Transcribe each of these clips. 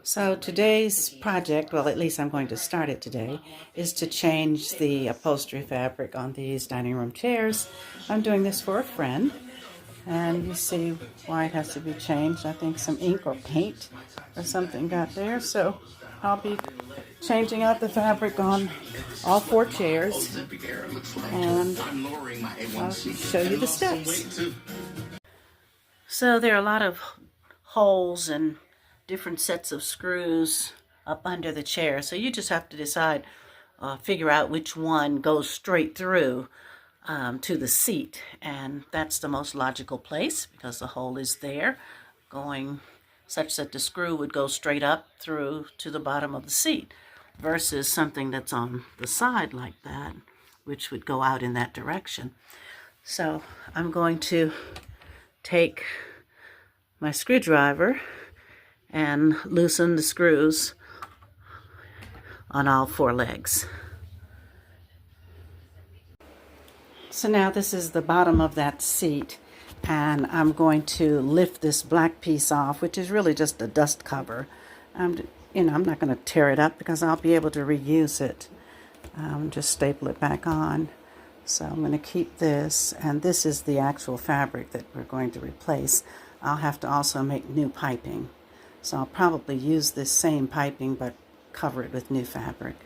So today's project, well, at least I'm going to start it today, is to change the upholstery fabric on these dining room chairs. I'm doing this for a friend, and you see why it has to be changed. I think some ink or paint or something got there, so I'll be changing out the fabric on all 4 chairs, and I'll show you the steps. So there are a lot of holes and different sets of screws up under the chair, so you just have to decide, figure out which one goes straight through to the seat, and that's the most logical place because the hole is there, going such that the screw would go straight up through to the bottom of the seat, versus something that's on the side like that, which would go out in that direction. So I'm going to take my screwdriver and loosen the screws on all 4 legs. So now this is the bottom of that seat, and I'm going to lift this black piece off, which is really just a dust cover. I'm not going to tear it up because I'll be able to reuse it. Just staple it back on. So I'm going to keep this, and this is the actual fabric that we're going to replace. I'll have to also make new piping. So I'll probably use this same piping but cover it with new fabric.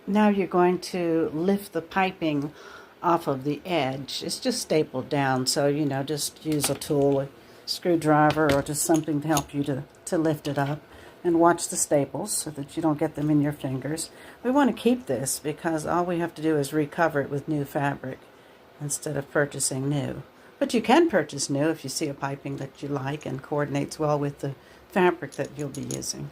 Now you're going to lift the piping off of the edge. It's just stapled down, so just use a tool, a screwdriver, or just something to help you to lift it up. And watch the staples so that you don't get them in your fingers. We want to keep this because all we have to do is recover it with new fabric instead of purchasing new. But you can purchase new if you see a piping that you like and coordinates well with the fabric that you'll be using.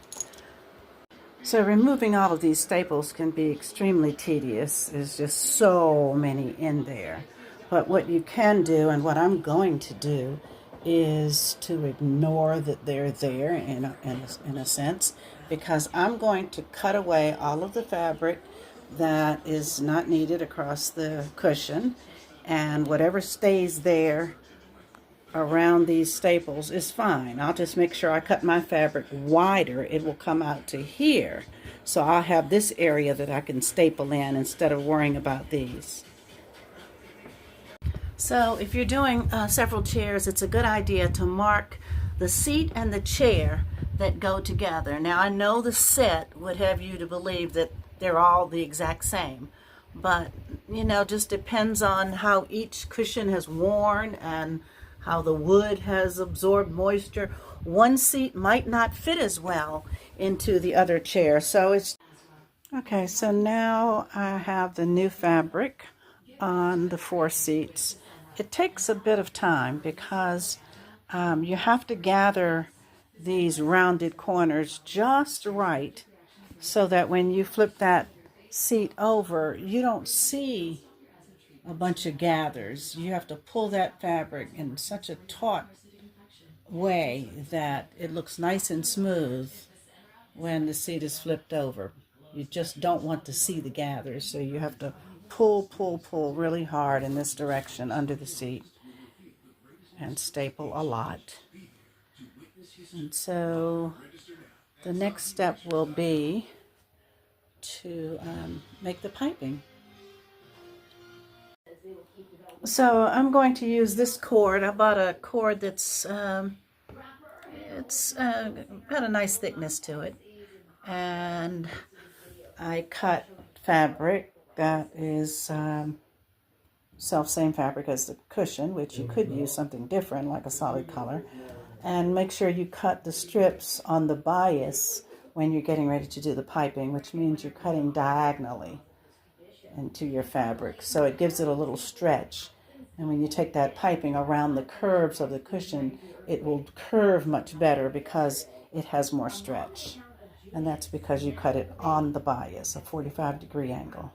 So removing all of these staples can be extremely tedious. There's just so many in there. But what you can do, and what I'm going to do, is to ignore that they're there in a sense, because I'm going to cut away all of the fabric that is not needed across the cushion, and whatever stays there around these staples is fine. I'll just make sure I cut my fabric wider. It will come out to here, so I'll have this area that I can staple in instead of worrying about these. So if you're doing several chairs, it's a good idea to mark the seat and the chair that go together. Now I know the set would have you to believe that they're all the exact same, but just depends on how each cushion has worn and how the wood has absorbed moisture. One seat might not fit as well into the other chair. So it's okay. So now I have the new fabric on the 4 seats. It takes a bit of time because you have to gather these rounded corners just right so that when you flip that seat over, you don't see a bunch of gathers. You have to pull that fabric in such a taut way that it looks nice and smooth when the seat is flipped over. You just don't want to see the gathers, so you have to pull really hard in this direction under the seat and staple a lot. And so the next step will be to make the piping. So I'm going to use this cord. I bought a cord that's got a nice thickness to it, and I cut fabric that is same fabric as the cushion, which you could use something different like a solid color, and make sure you cut the strips on the bias when you're getting ready to do the piping, which means you're cutting diagonally into your fabric, so it gives it a little stretch. And when you take that piping around the curves of the cushion, it will curve much better because it has more stretch. And that's because you cut it on the bias, a 45-degree angle.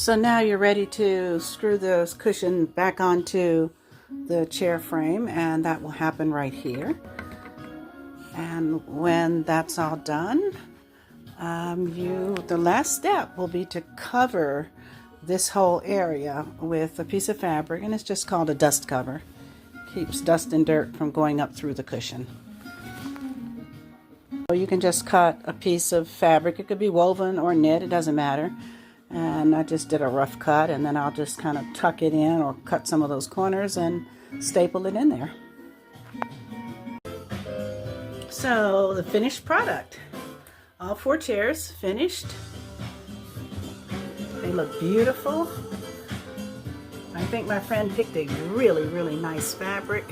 So now you're ready to screw the cushion back onto the chair frame, and that will happen right here. And when that's all done, the last step will be to cover this whole area with a piece of fabric, and it's just called a dust cover. Keeps dust and dirt from going up through the cushion. So you can just cut a piece of fabric. It could be woven or knit, it doesn't matter. And I just did a rough cut, and then I'll just kind of tuck it in or cut some of those corners and staple it in there. So the finished product. All 4 chairs finished. They look beautiful. I think my friend picked a really nice fabric.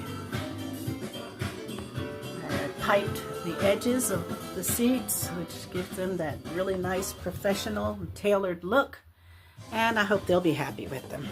I piped the edges of the seats, which gives them that really nice professional tailored look, and I hope they'll be happy with them.